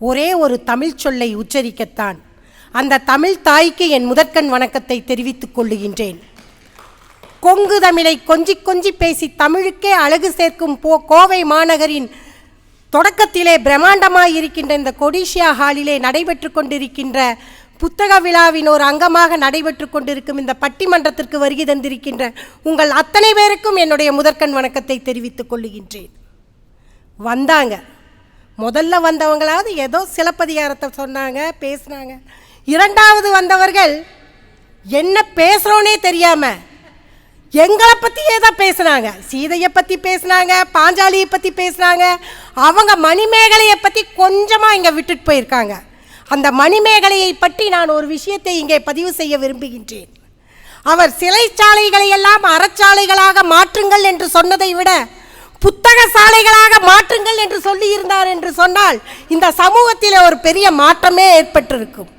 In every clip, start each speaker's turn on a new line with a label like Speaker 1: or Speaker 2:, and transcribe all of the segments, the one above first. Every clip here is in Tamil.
Speaker 1: ஒரே ஒரு தமிழ் சொல்லை உச்சரிக்கத்தான் அந்த தமிழ் தாய்க்கு என் முதற்கண் வணக்கத்தை தெரிவித்துக் கொள்ளுகின்றேன். கொங்கு தமிழை கொஞ்சி கொஞ்சி பேசி தமிழுக்கே அழகு சேர்க்கும் கோவை மாநகரின் தொடக்கத்திலே பிரம்மாண்டமாய் இருக்கின்ற இந்த கொடிஷியா ஹாலிலே நடைபெற்று கொண்டிருக்கின்ற புத்தக விழாவின் ஒரு அங்கமாக நடைபெற்று கொண்டிருக்கும் இந்த பட்டிமன்றத்திற்கு வருகை தந்திருக்கின்ற உங்கள் அத்தனை பேருக்கும் என்னுடைய முதற்கண் வணக்கத்தை தெரிவித்துக் கொள்ளுகின்றேன். வந்தாங்க, முதல்ல வந்தவங்களாவது ஏதோ சிலப்பதிகாரத்தை சொன்னாங்க, பேசுனாங்க. இரண்டாவது வந்தவர்கள் என்ன பேசுகிறோன்னே தெரியாமல் எங்களை பற்றியே தான் பேசுனாங்க. சீதையை பற்றி பேசுனாங்க, பாஞ்சாலியை பற்றி பேசுனாங்க. அவங்க மணிமேகலையை பற்றி கொஞ்சமாக இங்கே விட்டுட்டு போயிருக்காங்க. அந்த மணிமேகலையை பற்றி நான் ஒரு விஷயத்தை இங்கே பதிவு செய்ய விரும்புகின்றேன். அவர் சிறைச்சாலைகளை எல்லாம் அறச்சாலைகளாக மாற்றுங்கள் என்று சொன்னதை விட புத்தக சாலைகளாக மாற்றுங்கள் என்று சொல்லியிருந்தார் என்று சொன்னால் இந்த சமூகத்தில் ஒரு பெரிய மாற்றமே ஏற்பட்டிருக்கும்.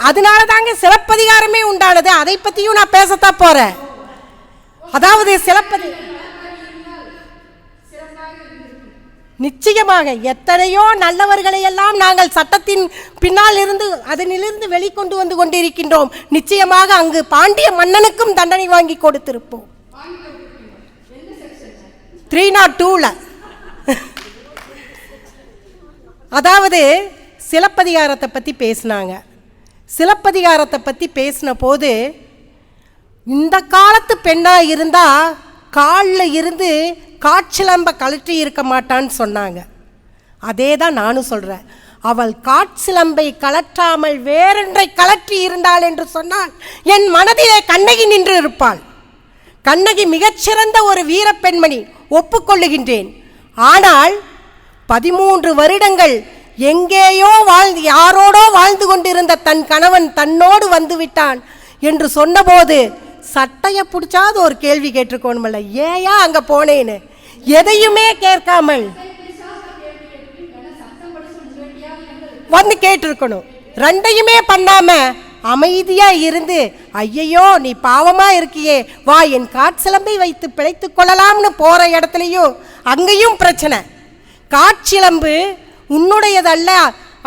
Speaker 1: அதனால தாங்க சிலப்பதிகாரமே உண்டானது. அதை பற்றியும் நான் பேசத்தான் போறேன். அதாவது நிச்சயமாக எத்தனையோ நல்லவர்களை எல்லாம் நாங்கள் சட்டத்தின் பின்னால் இருந்து அதனிலிருந்து வெளிக்கொண்டு வந்து கொண்டிருக்கின்றோம். நிச்சயமாக அங்கு பாண்டிய மன்னனுக்கும் தண்டனை வாங்கி கொடுத்திருப்போம். 302ல அதாவது சிலப்பதிகாரத்தை பற்றி பேசினாங்க. சிலப்பதிகாரத்தை பற்றி பேசின போது இந்த காலத்து பெண்ணாக இருந்தால் காலில் இருந்து காட்சிலம்ப கழற்றி இருக்க மாட்டான்னு சொன்னாங்க. அதே தான் நானும் சொல்கிறேன். அவள் காட்சிலம்பை கலற்றாமல் வேறொன்றை கலற்றி இருந்தாள் என்று சொன்னால் என் மனதிலே கண்ணகி நின்று இருப்பாள். கண்ணகி மிகச்சிறந்த ஒரு வீர பெண்மணி, ஒப்புக்கொள்ளுகின்றேன். ஆனால் 13 வருடங்கள் எங்கேயோ யாரோடோ வாழ்ந்து கொண்டிருந்த தன் கணவன் தன்னோடு வந்து விட்டான் என்று சொன்னபோது சட்டையை பிடிச்சாது ஒரு கேள்வி கேட்டிருக்கணுமில்ல, ஏயா அங்கே போனேன்னு எதையுமே கேட்காமல் வந்து கேட்டிருக்கணும். ரெண்டையுமே பண்ணாம அமைதியா இருந்து ஐயையோ நீ பாவமா இருக்கியே வா என் காட்சிலம்பை வைத்து பிழைத்து கொள்ளலாம்னு போற இடத்துலையும் அங்கேயும் பிரச்சனை. காட்சிலம்பு உன்னுடையதல்ல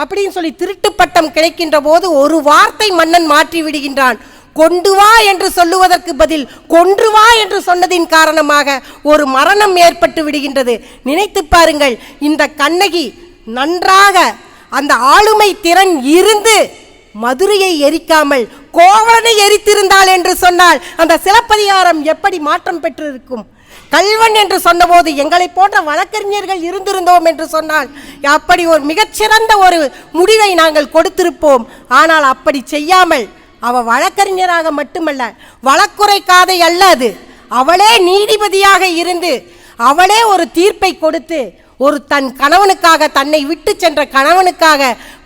Speaker 1: அப்படின்னு சொல்லி திருட்டு பட்டம் கிடைக்கின்ற போது ஒரு வார்த்தை மன்னன் மாற்றி விடுகின்றான். கொண்டு வா என்று சொல்லுவதற்கு பதில் கொன்று வா என்று சொன்னதின் காரணமாக ஒரு மரணம் ஏற்பட்டு விடுகின்றது. நினைத்து பாருங்கள், இந்த கண்ணகி நன்றாக அந்த ஆளுமை திறன் இருந்து மதுரையை எரிக்காமல் கோவலனை எரித்திருந்தாள் என்று சொன்னால் அந்த சிலப்பதிகாரம் எப்படி மாற்றம் பெற்றிருக்கும். கல்வன் என்று சொன்னபோது எங்களை போன்ற வழக்கறிஞர்கள் இருந்திருந்தோம் என்று சொன்னால் அப்படி ஒரு மிகச்சிறந்த ஒரு முடிவை நாங்கள் கொடுத்திருப்போம். ஆனால் அப்படி செய்யாமல் அவ வழக்கறிஞராக மட்டுமல்ல, வழக்குரை காதை அல்ல அது, அவளே நீதிபதியாக இருந்து அவளே ஒரு தீர்ப்பை கொடுத்து ஒரு தன் கணவனுக்காக, தன்னை விட்டு சென்ற கணவனுக்காக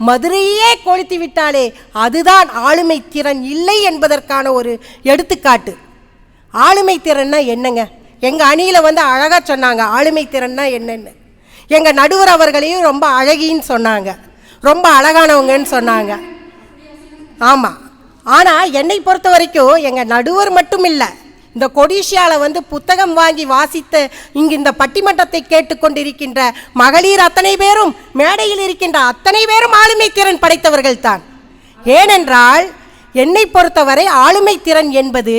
Speaker 1: மதுரையே கொளுத்தி விட்டாலே அதுதான் ஆளுமை திறன் இல்லை என்பதற்கான ஒரு எடுத்துக்காட்டு. ஆளுமை திறன்னா என்னங்க? எங்கள் அணியில் வந்து அழகாக சொன்னாங்க ஆளுமை திறன்னா என்னென்னு. எங்கள் நடுவர் அவர்களையும் ரொம்ப அழகின்னு சொன்னாங்க, ரொம்ப அழகானவங்கன்னு சொன்னாங்க. ஆமாம், ஆனால் என்னை பொறுத்த வரைக்கும் எங்கள் நடுவர் மட்டும் இல்லை, இந்த கொடிஷியாவில் வந்து புத்தகம் வாங்கி வாசித்த இங்கு இந்த பட்டிமன்றத்தை கேட்டுக்கொண்டிருக்கின்ற மகளிர் அத்தனை பேரும், மேடையில் இருக்கின்ற அத்தனை பேரும் ஆளுமை திறன் படைத்தவர்கள் தான். ஏனென்றால் என்னை பொறுத்தவரை ஆளுமை திறன் என்பது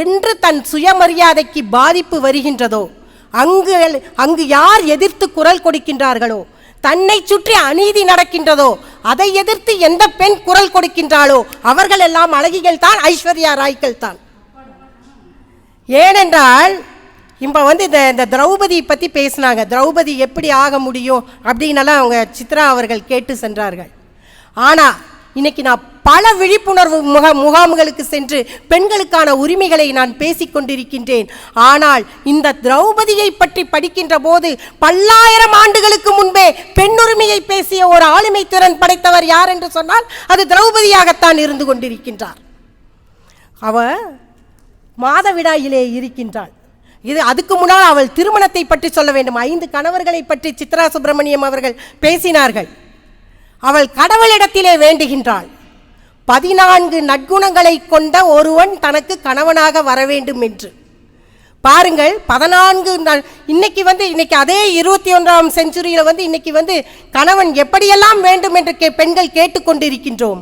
Speaker 1: என்று தன் சுயமரியாதைக்கு பாதிப்பு வருகின்றதோ அங்கு யார் எதிர்த்து குரல் கொடுக்கின்றார்களோ, தன்னை சுற்றி அநீதி நடக்கின்றதோ அதை எதிர்த்து எந்த பெண் குரல் கொடுக்கின்றாளோ அவர்கள் எல்லாம் அழகிகள் தான், ஐஸ்வர்யா ராய்கள் தான். ஏனென்றால் இப்போ வந்து இந்த திரௌபதி பற்றி பேசினாங்க. திரௌபதி எப்படி ஆக முடியும் அப்படின்னலாம் அவங்க சித்ரா அவர்கள் கேட்டு சென்றார்கள். ஆனால் இன்னைக்கு நான் பல விழிப்புணர்வு முகாம்களுக்கு சென்று பெண்களுக்கான உரிமைகளை நான் பேசிக்கொண்டிருக்கின்றேன். ஆனால் இந்த திரௌபதியை பற்றி படிக்கின்ற போது பல்லாயிரம் ஆண்டுகளுக்கு முன்பே பெண்ணுரிமையை பேசிய ஒரு ஆளுமை திறன் படைத்தவர் யார் என்று சொன்னால் அது திரௌபதியாகத்தான் இருந்து கொண்டிருக்கின்றார். அவ மாதவிடாயிலே இருக்கின்றாள். இது அதுக்கு முன்னால் அவள் திருமணத்தை பற்றி சொல்ல வேண்டும். 5 கணவர்களை பற்றி சித்ரா சுப்பிரமணியம் அவர்கள் பேசினார்கள். அவள் கடவுளிடத்திலே வேண்டுகின்றாள், 14 நற்குணங்களை கொண்ட ஒருவன் தனக்கு கணவனாக வர வேண்டும் என்று. பாருங்கள் 14 இன்னைக்கு அதே 21ஆம் செஞ்சுரியில் இன்னைக்கு கணவன் எப்படியெல்லாம் வேண்டும் என்று பெண்கள் கேட்டுக்கொண்டிருக்கின்றோம்.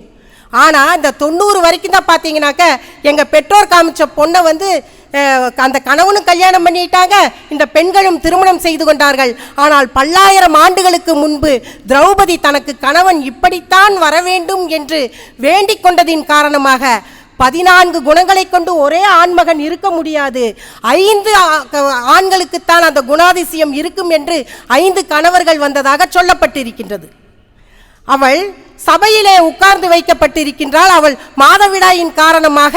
Speaker 1: ஆனால் இந்த 90 வரைக்கும் தான் பார்த்தீங்கன்னாக்க எங்கள் பெற்றோர் காமிச்ச பொண்ணை அந்த கணவனும் கல்யாணம் பண்ணிட்டாங்க, இந்த பெண்களும் திருமணம் செய்து கொண்டார்கள். ஆனால் பல்லாயிரம் ஆண்டுகளுக்கு முன்பு திரௌபதி தனக்கு கணவன் இப்படித்தான் வர வேண்டும் என்று வேண்டிக் கொண்டதின் காரணமாக 14 குணங்களை கொண்டு ஒரே ஆண்மகன் இருக்க முடியாது, 5 ஆண்களுக்குத்தான் அந்த குணாதிசயம் இருக்கும் என்று 5 கணவர்கள் வந்ததாக சொல்லப்பட்டிருக்கின்றது. அவள் சபையிலே உட்கார்ந்து வைக்கப்பட்டிருக்கின்றாள். அவள் மாதவிடாயின் காரணமாக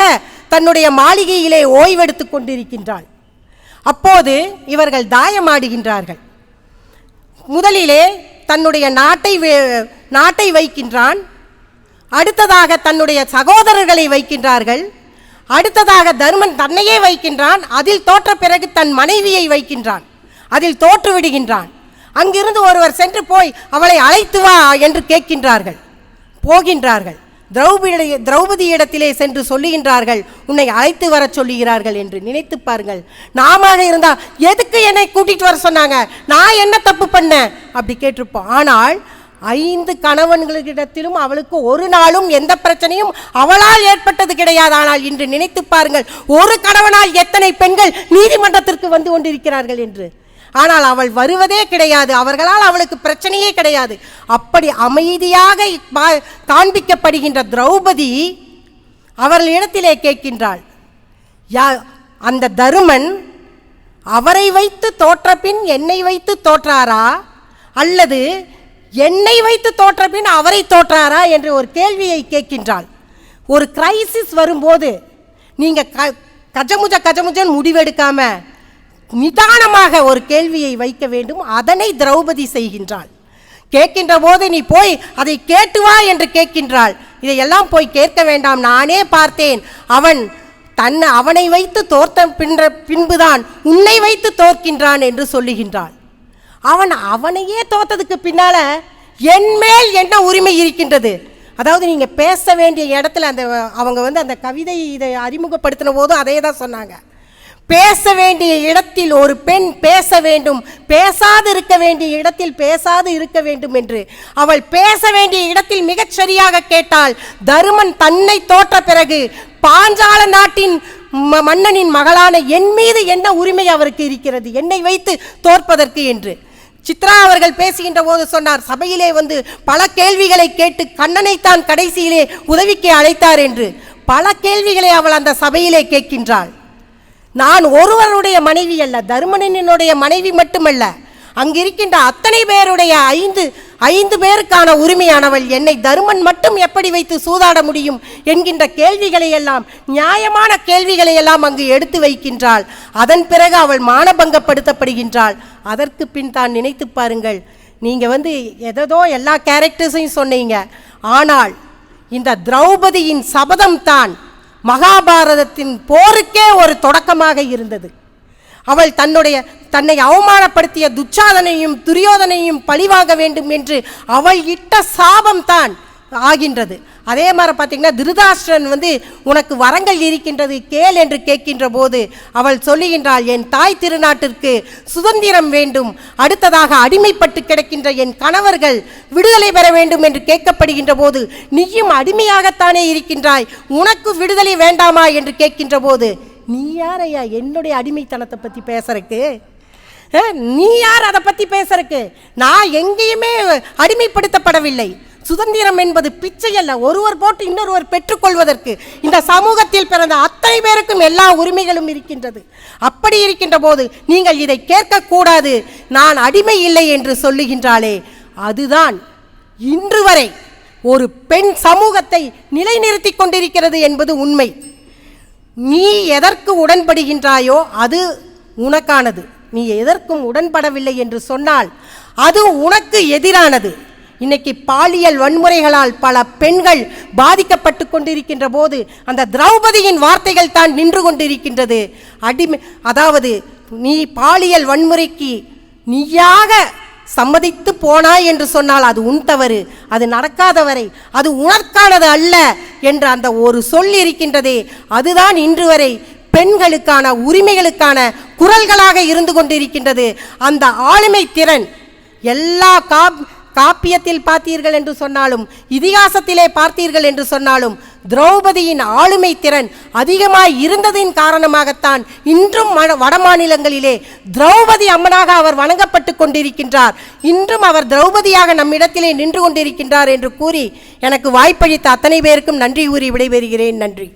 Speaker 1: தன்னுடைய மாளிகையிலே ஓய்வெடுத்துக் கொண்டிருக்கின்றாள். அப்போது இவர்கள் தாயமாடுகின்றார்கள். முதலிலே தன்னுடைய நாட்டை வைக்கின்றான், அடுத்ததாக தன்னுடைய சகோதரர்களை வைக்கின்றார்கள், அடுத்ததாக தருமன் தன்னையே வைக்கின்றான். அதில் தோற்ற பிறகு தன் மனைவியை வைக்கின்றான், அதில் தோற்று விடுகின்றான். அங்கிருந்து ஒருவர் சென்று போய் அவளை அழைத்து வா என்று கேட்கின்றார்கள். போகின்றார்கள். திரௌபதி இடத்திலே சென்று சொல்லுகின்றார்கள், உன்னை அழைத்து வர சொல்லுகிறார்கள் என்று. நினைத்து பாருங்கள், நாம இருந்தால் எதுக்கு என்னை கூட்டிட்டு வர சொன்னாங்க, நான் என்ன தப்பு பண்ணேன் அப்படி கேட்டிருப்போம். ஆனால் 5 கணவன்களிடத்திலும் அவளுக்கு ஒரு நாளும் எந்த பிரச்சனையும் அவளால் ஏற்பட்டது கிடையாது. ஆனால் இன்று நினைத்து பாருங்கள், ஒரு கணவனால் எத்தனை பெண்கள் நீதிமன்றத்திற்கு வந்து கொண்டிருக்கிறார்கள் என்று. ஆனால் அவள் வருவதே கிடையாது, அவர்களால் அவளுக்கு பிரச்சனையே கிடையாது. அப்படி அமைதியாக காண்பிக்கப்படுகின்ற திரௌபதி அவர்களிடத்திலே கேட்கின்றாள், அந்த தருமன் அவரை வைத்து தோற்ற பின் என்னை வைத்து தோற்றாரா, அல்லது என்னை வைத்து தோற்ற பின் அவரை தோற்றாரா என்று ஒரு கேள்வியை கேட்கின்றாள். ஒரு கிரைசிஸ் வரும்போது நீங்கள் கஜமுஜன் முடிவெடுக்காம நிதானமாக ஒரு கேள்வியை வைக்க வேண்டும். அதனை திரௌபதி செய்கின்றாள். கேட்கின்ற போது நீ போய் அதை கேட்டு வா என்று கேட்கின்றாள். இதையெல்லாம் போய் கேட்க வேண்டாம், நானே பார்த்தேன், அவனை வைத்து தோற்ற பின்புதான் உன்னை வைத்து தோற்கின்றான் என்று சொல்லுகின்றாள். அவனையே தோத்ததுக்கு பின்னால என் மேல் என்ன உரிமை இருக்கின்றது? அதாவது நீங்கள் பேச வேண்டிய இடத்துல அவங்க அந்த கவிதை இதை அறிமுகப்படுத்தின போதும் அதே தான் சொன்னாங்க. பேச வேண்டிய இடத்தில் ஒரு பெண் பேச வேண்டும், பேசாது இருக்க வேண்டிய இடத்தில் பேசாது இருக்க வேண்டும் என்று. அவள் பேச வேண்டிய இடத்தில் மிகச் சரியாக கேட்டாள். தருமன் தன்னை தோற்ற பிறகு பாஞ்சால நாட்டின் மன்னனின் மகளான என் மீது என்ன உரிமை அவருக்கு இருக்கிறது என்னை வைத்து தோற்பதற்கு என்று. சித்ரா அவர்கள் பேசுகின்ற போது சொன்னார், சபையிலே பல கேள்விகளை கேட்டு கண்ணனைத்தான் கடைசியிலே உதவிக்கு அழைத்தார் என்று. பல கேள்விகளை அவள் அந்த சபையிலே கேட்கின்றாள். நான் ஒருவருடைய மனைவி அல்ல, தருமனினுடைய மனைவி மட்டுமல்ல, அங்கிருக்கின்ற அத்தனை பேருடைய 5 பேருக்கான உரிமையானவள். என்னை தருமன் மட்டும் எப்படி வைத்து சூதாட முடியும் என்கின்ற கேள்விகளை எல்லாம், நியாயமான கேள்விகளை எல்லாம் அங்கு எடுத்து வைக்கின்றாள். அதன் பிறகு அவள் மானபங்கப்படுத்தப்படுகின்றாள். அதற்கு பின் தான் நினைத்து பாருங்கள், நீங்கள் எதோ எல்லா கேரக்டர்ஸையும் சொன்னீங்க, ஆனால் இந்த திரௌபதியின் சபதம் தான் மகாபாரதத்தின் போருக்கே ஒரு தொடக்கமாக இருந்தது. அவள் தன்னை அவமானப்படுத்திய துச்சாதனையும் துரியோதனையும் பழிவாங்க வேண்டும் என்று அவள் இட்ட சாபம் தான் ஆகின்றது. அதே மாதிரி பார்த்தீங்கன்னா திருதராஷ்டிரன் உனக்கு வரங்கள் இருக்கின்றது கேள் என்று கேட்கின்ற போது அவள் சொல்லுகின்றாள், என் தாய் திருநாட்டிற்கு சுதந்திரம் வேண்டும், அடுத்ததாக அடிமைப்பட்டு கிடக்கின்ற என் கணவர்கள் விடுதலை பெற வேண்டும் என்று கேட்கப்படுகின்ற போது நீயும் அடிமையாகத்தானே இருக்கின்றாய், உனக்கு விடுதலை வேண்டாமா என்று கேட்கின்ற போது நீ யாரையா என்னுடைய அடிமைத்தனத்தை பற்றி பேசுறக்கு? நீ யார் அதை பற்றி பேசுறக்கு? நான் எங்கேயுமே அடிமைப்படுத்தப்படவில்லை. சுதந்திரம் என்பது பிச்சை அல்ல, ஒருவர் போட்டு இன்னொருவர் பெற்றுக்கொள்வதற்கு இந்த சமூகத்தில் பிறந்த அத்தனை பேருக்கும் எல்லா உரிமைகளும் இருக்கின்றது. அப்படி இருக்கின்ற போது நீங்கள் இதை கேட்கக்கூடாது, நான் அடிமை இல்லை என்று சொல்லுகின்றாளே, அதுதான் இன்று வரை ஒரு பெண் சமூகத்தை நிலைநிறுத்தி கொண்டிருக்கிறது என்பது உண்மை. நீ எதற்கு உடன்படுகின்றாயோ அது உனக்கானது, நீ எதற்கும் உடன்படவில்லை என்று சொன்னால் அது உனக்கு எதிரானது. இன்னைக்கு பாலியல் வன்முறைகளால் பல பெண்கள் பாதிக்கப்பட்டு கொண்டிருக்கின்ற போது அந்த திரௌபதியின் வார்த்தைகள் தான் நின்று கொண்டிருக்கின்றது. அதாவது நீ பாலியல் வன்முறைக்கு நீயாக சம்மதித்து போனாய் என்று சொன்னால் அது உன் தவறு, அது நடக்காதவரை அது உனக்கானது அல்ல என்ற அந்த ஒரு சொல் இருக்கின்றதே, அதுதான் இன்று வரை பெண்களுக்கான உரிமைகளுக்கான குரல்களாக இருந்து கொண்டிருக்கின்றது. அந்த ஆளுமை திறன் எல்லா காப்பியத்தில் பார்த்தீர்கள் என்று சொன்னாலும், இதிகாசத்திலே பார்த்தீர்கள் என்று சொன்னாலும், திரௌபதியின் ஆளுமை திறன் அதிகமாய் இருந்ததின் காரணமாகத்தான் இன்றும் வட மாநிலங்களிலே திரௌபதி அம்மனாக அவர் வணங்கப்பட்டு கொண்டிருக்கின்றார். இன்றும் அவர் திரௌபதியாக நம்மிடத்திலே நின்று கொண்டிருக்கின்றார் என்று கூறி எனக்கு வாய்ப்பளித்த அத்தனை பேருக்கும் நன்றி கூறி விடைபெறுகிறேன். நன்றி.